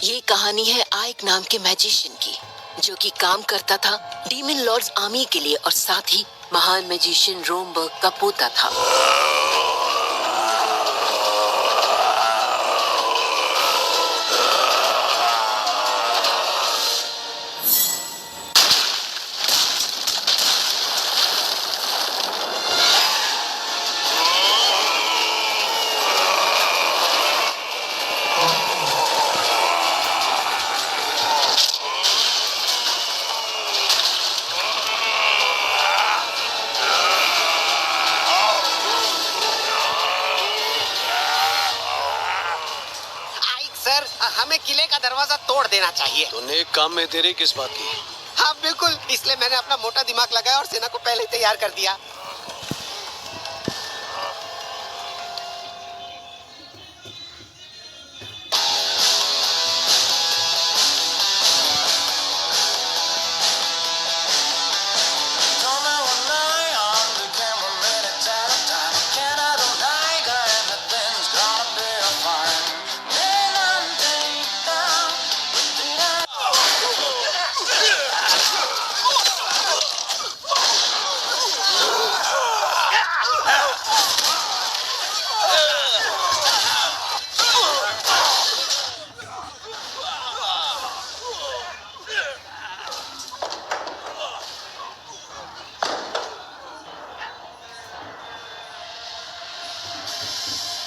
ये कहानी है आइक नाम के मैजिशियन की, जो कि काम करता था डीमन लॉर्ड्स आर्मी के लिए और साथ ही महान मैजिशियन रोमबर्ग का पोता था। हमें किले का दरवाजा तोड़ देना चाहिए। तो नेक काम में देरी किस बात की? हाँ बिल्कुल, इसलिए मैंने अपना मोटा दिमाग लगाया और सेना को पहले ही तैयार कर दिया।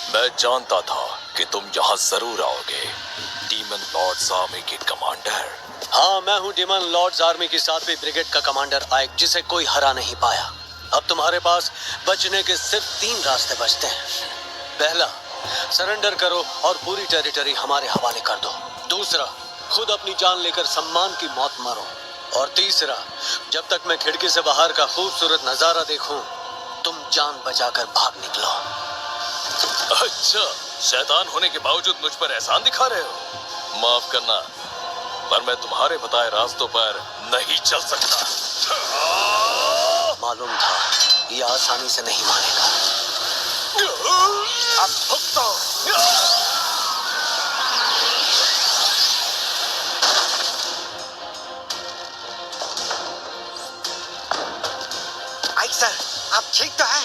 मैं जानता था कि तुम यहाँ जरूर आओगे, डीमन लॉर्ड्स आर्मी के कमांडर। हाँ, मैं हूँ डीमन लॉर्ड्स आर्मी की 7वीं ब्रिगेड का कमांडर आइक, जिसे कोई हरा नहीं पाया। अब तुम्हारे पास बचने के सिर्फ 3 रास्ते बचते हैं। पहला, सरेंडर करो और पूरी टेरिटरी हमारे हवाले कर दो। दूसरा, खुद अपनी जान लेकर सम्मान की मौत मरो। और तीसरा, जब तक मैं खिड़की से बाहर का खूबसूरत नजारा देखूं, तुम जान बचाकर भाग निकलो। अच्छा, शैतान होने के बावजूद मुझ पर एहसान दिखा रहे हो। माफ करना, पर मैं तुम्हारे बताए रास्तों पर नहीं चल सकता। मालूम था ये आसानी से नहीं मानेगा। अब भुगतो। आइक सर, आप ठीक तो है?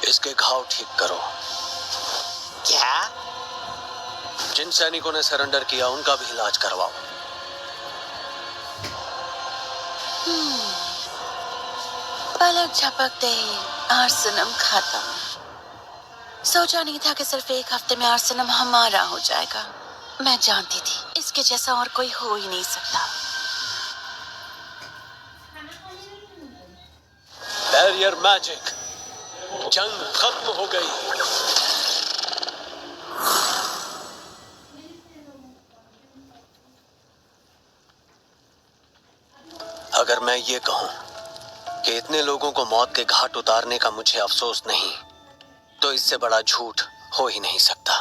इसके घाव ठीक करो। क्या? जिन सैनिकों ने सरेंडर किया उनका भी इलाज करवाओ। पलक झपकते ही आर्सेनम खत्म। सोचा नहीं था कि सिर्फ एक हफ्ते में आर्सेनम हमारा हो जाएगा। मैं जानती थी इसके जैसा और कोई हो ही नहीं सकता। बैरियर मैजिक, जंग खत्म हो गई। अगर मैं ये कहूं कि इतने लोगों को मौत के घाट उतारने का मुझे अफसोस नहीं, तो इससे बड़ा झूठ हो ही नहीं सकता।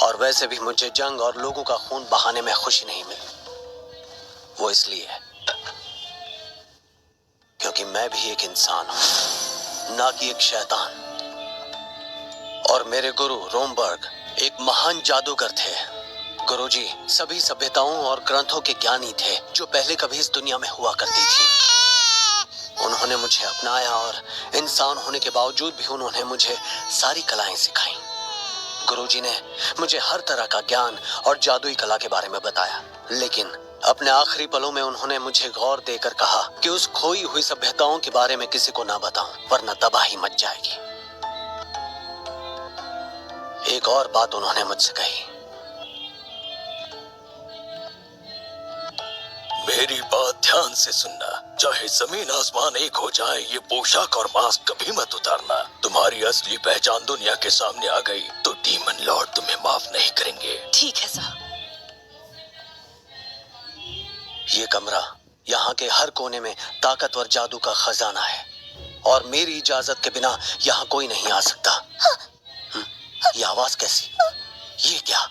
और वैसे भी मुझे जंग और लोगों का खून बहाने में खुशी नहीं मिली। वो इसलिए क्योंकि मैं भी एक इंसान हूं, ना कि एक शैतान। और मेरे गुरु रोमबर्ग एक महान जादूगर थे। गुरुजी सभी सभ्यताओं और ग्रंथों के ज्ञानी थे, जो पहले कभी इस दुनिया में हुआ करती थी। उन्होंने मुझे अपनाया और इंसान होने के बावजूद भी उन्होंने मुझे सारी कलाएं सिखाई। गुरुजी ने मुझे हर तरह का ज्ञान और जादुई कला के बारे में बताया, लेकिन अपने आखिरी पलों में उन्होंने मुझे गौर देकर कहा कि उस खोई हुई सभ्यताओं के बारे में किसी को ना बताऊं, वरना तबाही मच जाएगी। एक और बात उन्होंने मुझसे कही। मेरी बात ध्यान से सुनना, चाहे जमीन आसमान एक हो जाए, ये पोशाक और मास्क कभी मत उतारना। तुम्हारी असली पहचान दुनिया के सामने आ गई तो डीमन लॉर्ड तुम्हें माफ नहीं करेंगे। ठीक है साहब। ये कमरा, यहाँ के हर कोने में ताकतवर जादू का खजाना है, और मेरी इजाजत के बिना यहाँ कोई नहीं आ सकता। ये आवाज कैसी? ये क्या?